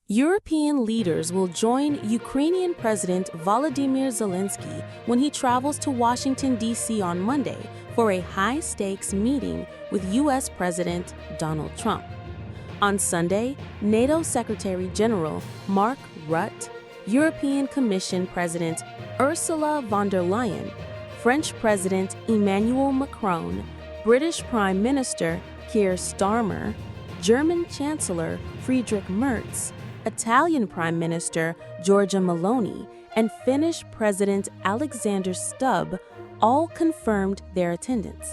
European leaders will join Ukrainian President Volodymyr Zelenskyy when he travels to Washington, D.C. on Monday for a high-stakes meeting with U.S. President Donald Trump. On Sunday, NATO Secretary General Mark Rutte, European Commission President Ursula von der Leyen, French President Emmanuel Macron, British Prime Minister Keir Starmer, German Chancellor Friedrich Merz, Italian Prime Minister Giorgia Meloni, and Finnish President Alexander Stubb all confirmed their attendance.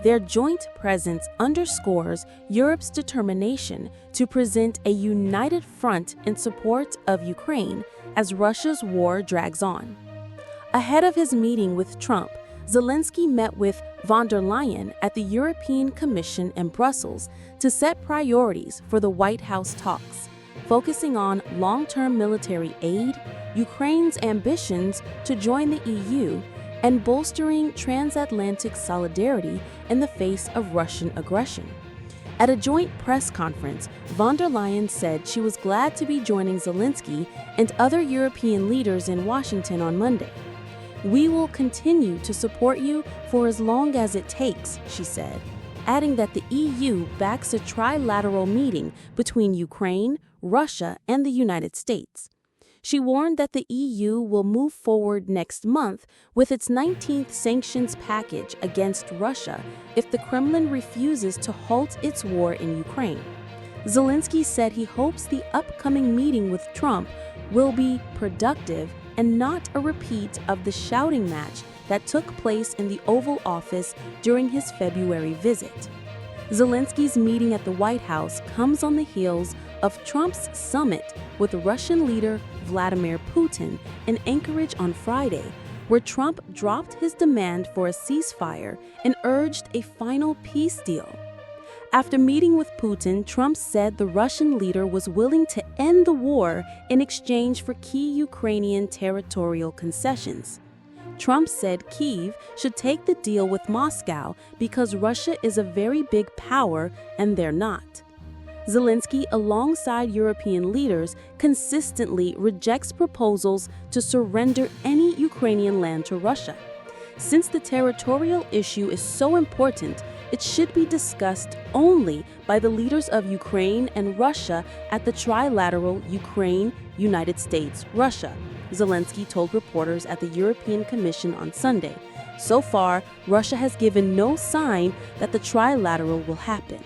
Their joint presence underscores Europe's determination to present a united front in support of Ukraine as Russia's war drags on. Ahead of his meeting with Trump, Zelenskyy met with von der Leyen at the European Commission in Brussels to set priorities for the White House talks, focusing on long-term military aid, Ukraine's ambitions to join the EU, and bolstering transatlantic solidarity in the face of Russian aggression. At a joint press conference, von der Leyen said she was glad to be joining Zelenskyy and other European leaders in Washington on Monday. "We will continue to support you for as long as it takes," she said, adding that the EU backs a trilateral meeting between Ukraine, Russia, and the United States. She warned that the EU will move forward next month with its 19th sanctions package against Russia if the Kremlin refuses to halt its war in Ukraine. Zelenskyy said he hopes the upcoming meeting with Trump will be productive and not a repeat of the shouting match that took place in the Oval Office during his February visit. Zelensky's meeting at the White House comes on the heels of Trump's summit with Russian leader Vladimir Putin in Anchorage on Friday, where Trump dropped his demand for a ceasefire and urged a final peace deal. After meeting with Putin, Trump said the Russian leader was willing to end the war in exchange for key Ukrainian territorial concessions. Trump said Kyiv should take the deal with Moscow because Russia is a very big power and they're not. Zelenskyy, alongside European leaders, consistently rejects proposals to surrender any Ukrainian land to Russia. Since the territorial issue is so important, it should be discussed only by the leaders of Ukraine and Russia at the trilateral Ukraine, United States, Russia, Zelenskyy told reporters at the European Commission on Sunday. So far, Russia has given no sign that the trilateral will happen.